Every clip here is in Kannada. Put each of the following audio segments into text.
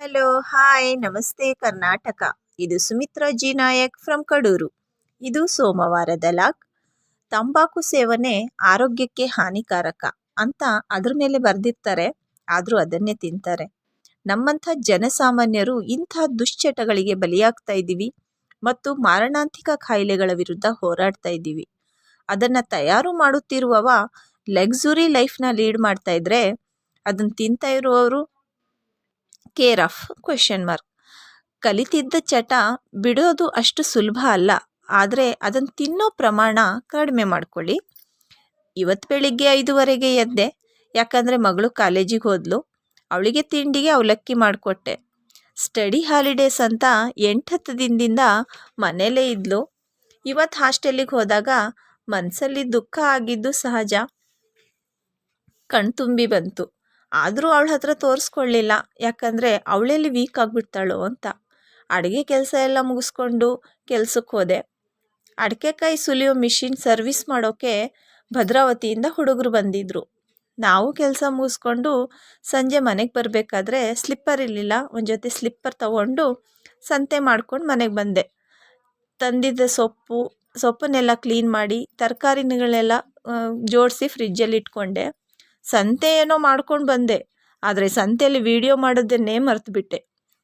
ಹಲೋ ಹಾಯ್ ನಮಸ್ತೆ ಕರ್ನಾಟಕ. ಇದು ಸುಮಿತ್ರಾ ಜಿ ನಾಯಕ್ ಫ್ರಮ್ ಕಡೂರು. ಇದು ಸೋಮವಾರದ ಲಾಗ್. ತಂಬಾಕು ಸೇವನೆ ಆರೋಗ್ಯಕ್ಕೆ ಹಾನಿಕಾರಕ ಅಂತ ಅದ್ರ ಮೇಲೆ ಬರೆದಿರ್ತಾರೆ, ಆದರೂ ಅದನ್ನೇ ತಿಂತಾರೆ. ನಮ್ಮಂಥ ಜನಸಾಮಾನ್ಯರು ಇಂಥ ದುಶ್ಚಟಗಳಿಗೆ ಬಲಿಯಾಗ್ತಾ ಇದ್ದೀವಿ ಮತ್ತು ಮಾರಣಾಂತಿಕ ಕಾಯಿಲೆಗಳ ವಿರುದ್ಧ ಹೋರಾಡ್ತಾ ಇದ್ದೀವಿ. ಅದನ್ನು ತಯಾರು ಮಾಡುತ್ತಿರುವವ ಲಕ್ಸುರಿ ಲೈಫ್ನ ಲೀಡ್ ಮಾಡ್ತಾ ಇದ್ರೆ ಅದನ್ನು ತಿಂತಾ ಇರುವವರು ಕೇರ್ ಆಫ್ ಕ್ವೆಶನ್ ಮಾರ್ಕ್. ಕಲಿತಿದ್ದ ಚಟ ಬಿಡೋದು ಅಷ್ಟು ಸುಲಭ ಅಲ್ಲ, ಆದರೆ ಅದನ್ನು ತಿನ್ನೋ ಪ್ರಮಾಣ ಕಡಿಮೆ ಮಾಡ್ಕೊಳ್ಳಿ. ಇವತ್ತು ಬೆಳಿಗ್ಗೆ 5:30ಗೆ ಎದ್ದೆ, ಯಾಕಂದರೆ ಮಗಳು ಕಾಲೇಜಿಗೆ ಹೋದ್ಲು. ಅವಳಿಗೆ ತಿಂಡಿಗೆ ಅವಲಕ್ಕಿ ಮಾಡಿಕೊಟ್ಟೆ. ಸ್ಟಡಿ ಹಾಲಿಡೇಸ್ ಅಂತ 8-10 ದಿನದಿಂದ ಮನೇಲೇ ಇದ್ಲು. ಇವತ್ತು ಹಾಸ್ಟೆಲಿಗೆ ಹೋದಾಗ ಮನಸ್ಸಲ್ಲಿ ದುಃಖ ಆಗಿದ್ದು ಸಹಜ, ಕಣ್ತುಂಬಿ ಬಂತು. ಆದರೂ ಅವಳ ಹತ್ರ ತೋರಿಸ್ಕೊಳ್ಳಿಲ್ಲ, ಯಾಕಂದರೆ ಅವಳೆಲ್ಲಿ ವೀಕ್ ಆಗಿಬಿಡ್ತಾಳೋ ಅಂತ. ಅಡುಗೆ ಕೆಲಸ ಎಲ್ಲ ಮುಗಿಸ್ಕೊಂಡು ಕೆಲ್ಸಕ್ಕೆ ಹೋದೆ. ಅಡಿಕೆಕಾಯಿ ಸುಲಿಯೋ ಮಿಷಿನ್ ಸರ್ವಿಸ್ ಮಾಡೋಕ್ಕೆ ಭದ್ರಾವತಿಯಿಂದ ಹುಡುಗರು ಬಂದಿದ್ದರು. ನಾವು ಕೆಲಸ ಮುಗಿಸ್ಕೊಂಡು ಸಂಜೆ ಮನೆಗೆ ಬರಬೇಕಾದ್ರೆ ಸ್ಲಿಪ್ಪರ್ ಇರಲಿಲ್ಲ, ಒಂದು ಜೊತೆ ಸ್ಲಿಪ್ಪರ್ ತಗೊಂಡು ಸಂತೆ ಮಾಡ್ಕೊಂಡು ಮನೆಗೆ ಬಂದೆ. ತಂದಿದ್ದ ಸೊಪ್ಪನ್ನೆಲ್ಲ ಕ್ಲೀನ್ ಮಾಡಿ ತರಕಾರಿಗಳೆಲ್ಲ ಜೋಡಿಸಿ ಫ್ರಿಜ್ಜಲ್ಲಿ ಇಟ್ಕೊಂಡೆ. ಸಂತೆ ಏನೋ ಮಾಡ್ಕೊಂಡು ಬಂದೆ, ಆದರೆ ಸಂತೆಯಲ್ಲಿ ವಿಡಿಯೋ ಮಾಡೋದನ್ನೇ ಮರೆತುಬಿಟ್ಟೆ.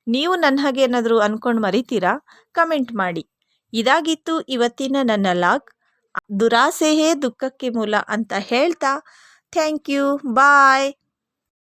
ನೀವು ನನ್ನ ಹಾಗೆ ಏನಾದರೂ ಅಂದ್ಕೊಂಡು ಮರಿತೀರಾ? ಕಮೆಂಟ್ ಮಾಡಿ. ಇದಾಗಿತ್ತು ಇವತ್ತಿನ ನನ್ನ ಲಾಗ್. ದುರಾಸೆಯೇ ದುಃಖಕ್ಕೆ ಮೂಲ ಅಂತ ಹೇಳ್ತಾ ಥ್ಯಾಂಕ್ ಯು, ಬಾಯ್.